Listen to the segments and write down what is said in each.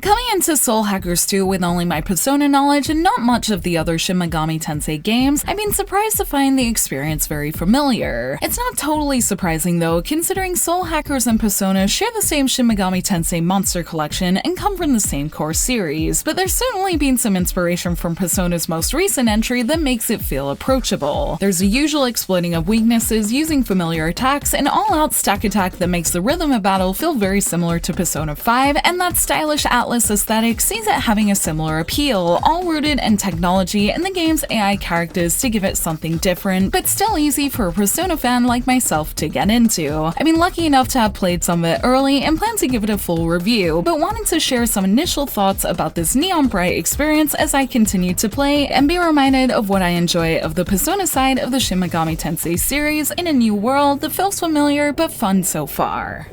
Coming into Soul Hackers 2 with only my Persona knowledge and not much of the other Shin Megami Tensei games, I've been surprised to find the experience very familiar. It's not totally surprising though, considering Soul Hackers and Persona share the same Shin Megami Tensei monster collection and come from the same core series, but there's certainly been some inspiration from Persona's most recent entry that makes it feel approachable. There's a usual exploiting of weaknesses using familiar attacks, an all-out stack attack that makes the rhythm of battle feel very similar to Persona 5, and that stylish ATLUS aesthetic sees it having a similar appeal, all rooted in technology and the game's AI characters to give it something different, but still easy for a Persona fan like myself to get into. I've been lucky enough to have played some of it early and plan to give it a full review, but wanted to share some initial thoughts about this neon bright experience as I continue to play and be reminded of what I enjoy of the Persona side of the Shin Megami Tensei series in a new world that feels familiar but fun so far.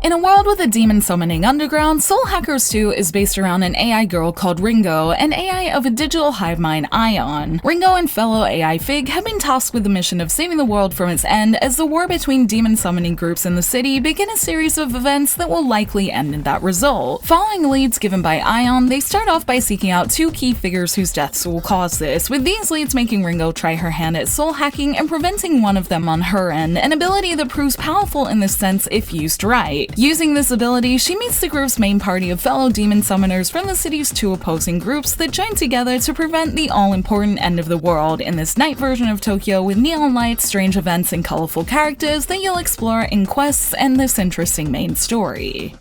In a world with a demon summoning underground, Soul Hackers 2 is based around an AI girl called Ringo, an AI of a digital hive mind Ion. Ringo and fellow AI Fig have been tasked with the mission of saving the world from its end as the war between demon summoning groups in the city begin a series of events that will likely end in that result. Following leads given by Ion, they start off by seeking out two key figures whose deaths will cause this, with these leads making Ringo try her hand at soul hacking and preventing one of them on her end, an ability that proves powerful in this sense if used right. Using this ability, she meets the group's main party of fellow demon summoners from the city's two opposing groups that join together to prevent the all-important end of the world in this night version of Tokyo with neon lights, strange events, and colorful characters that you'll explore in quests and this interesting main story.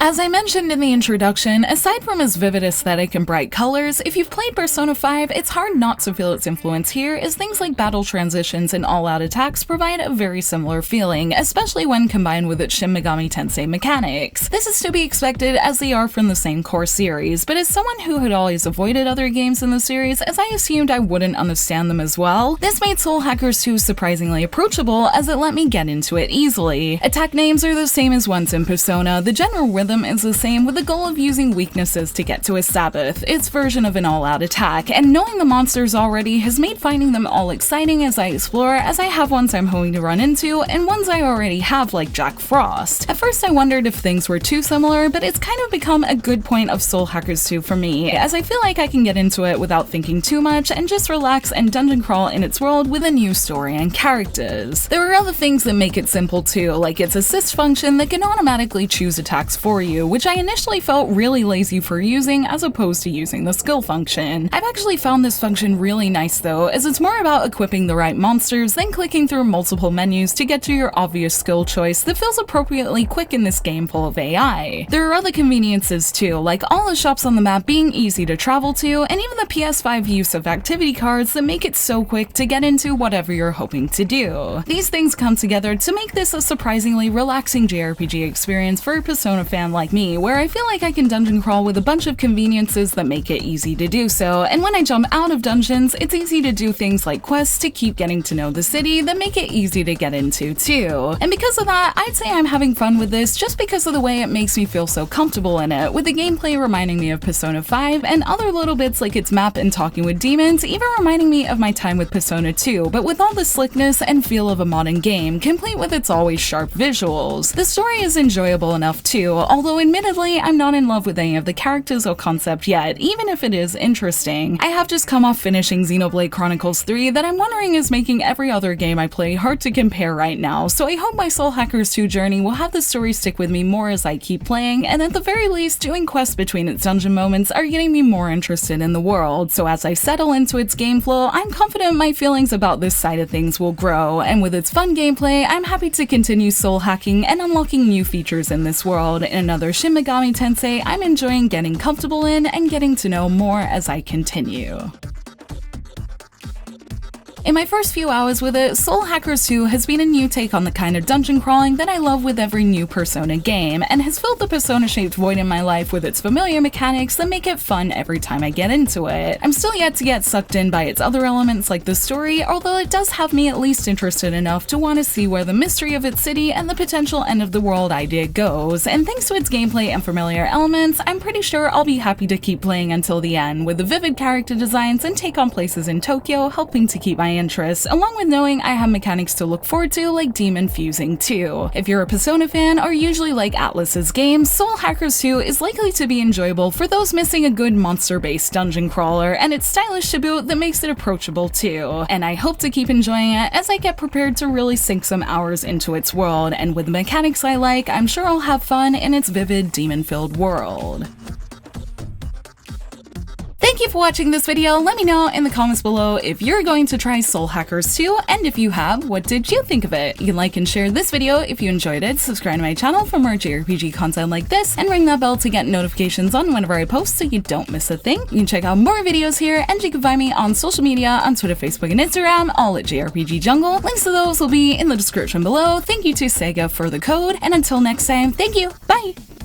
As I mentioned in the introduction, aside from its vivid aesthetic and bright colors, if you've played Persona 5, it's hard not to feel its influence here, as things like battle transitions and all-out attacks provide a very similar feeling, especially when combined with its Shin Megami Tensei mechanics. This is to be expected as they are from the same core series, but as someone who had always avoided other games in the series, as I assumed I wouldn't understand them as well, this made Soul Hackers 2 surprisingly approachable as it let me get into it easily. Attack names are the same as ones in Persona, the general rhythm is the same, with the goal of using weaknesses to get to a Sabbath, its version of an all-out attack, and knowing the monsters already has made finding them all exciting as I explore, as I have ones I'm hoping to run into, and ones I already have like Jack Frost. At first I wondered if things were too similar, but it's kind of become a good point of Soul Hackers 2 for me, as I feel like I can get into it without thinking too much and just relax and dungeon crawl in its world with a new story and characters. There are other things that make it simple too, like its assist function that can automatically choose attacks for you, which I initially felt really lazy for using as opposed to using the skill function. I've actually found this function really nice though, as it's more about equipping the right monsters than clicking through multiple menus to get to your obvious skill choice that feels appropriately quick in this game full of AI. There are other conveniences too, like all the shops on the map being easy to travel to, and even the PS5 use of activity cards that make it so quick to get into whatever you're hoping to do. These things come together to make this a surprisingly relaxing JRPG experience for a Persona fan like me, where I feel like I can dungeon crawl with a bunch of conveniences that make it easy to do so, and when I jump out of dungeons, it's easy to do things like quests to keep getting to know the city that make it easy to get into too. And because of that, I'd say I'm having fun with this just because of the way it makes me feel so comfortable in it, with the gameplay reminding me of Persona 5 and other little bits like its map and talking with demons even reminding me of my time with Persona 2, but with all the slickness and feel of a modern game, complete with its always sharp visuals. The story is enjoyable enough too, although admittedly, I'm not in love with any of the characters or concept yet, even if it is interesting. I have just come off finishing Xenoblade Chronicles 3 that I'm wondering is making every other game I play hard to compare right now, so I hope my Soul Hackers 2 journey will have the story stick with me more as I keep playing, and at the very least, doing quests between its dungeon moments are getting me more interested in the world, so as I settle into its game flow, I'm confident my feelings about this side of things will grow, and with its fun gameplay, I'm happy to continue soul hacking and unlocking new features in this world. In another Shin Megami Tensei I'm enjoying getting comfortable in and getting to know more as I continue. In my first few hours with it, Soul Hackers 2 has been a new take on the kind of dungeon crawling that I love with every new Persona game, and has filled the Persona-shaped void in my life with its familiar mechanics that make it fun every time I get into it. I'm still yet to get sucked in by its other elements like the story, although it does have me at least interested enough to want to see where the mystery of its city and the potential end of the world idea goes, and thanks to its gameplay and familiar elements, I'm pretty sure I'll be happy to keep playing until the end, with the vivid character designs and take on places in Tokyo helping to keep my interests, along with knowing I have mechanics to look forward to like demon fusing too. If you're a Persona fan or usually like ATLUS's games, Soul Hackers 2 is likely to be enjoyable for those missing a good monster-based dungeon crawler, and it's stylish to boot that makes it approachable too. And I hope to keep enjoying it as I get prepared to really sink some hours into its world, and with the mechanics I like, I'm sure I'll have fun in its vivid, demon-filled world. Thank you for watching this video. Let me know in the comments below if you're going to try Soul Hackers 2, and if you have, what did you think of it? You can like and share this video if you enjoyed it, subscribe to my channel for more JRPG content like this, and ring that bell to get notifications on whenever I post so you don't miss a thing. You can check out more videos here, and you can find me on social media on Twitter, Facebook, and Instagram, all at JRPG Jungle. Links to those will be in the description below. Thank you to SEGA for the code, and until next time, thank you, bye!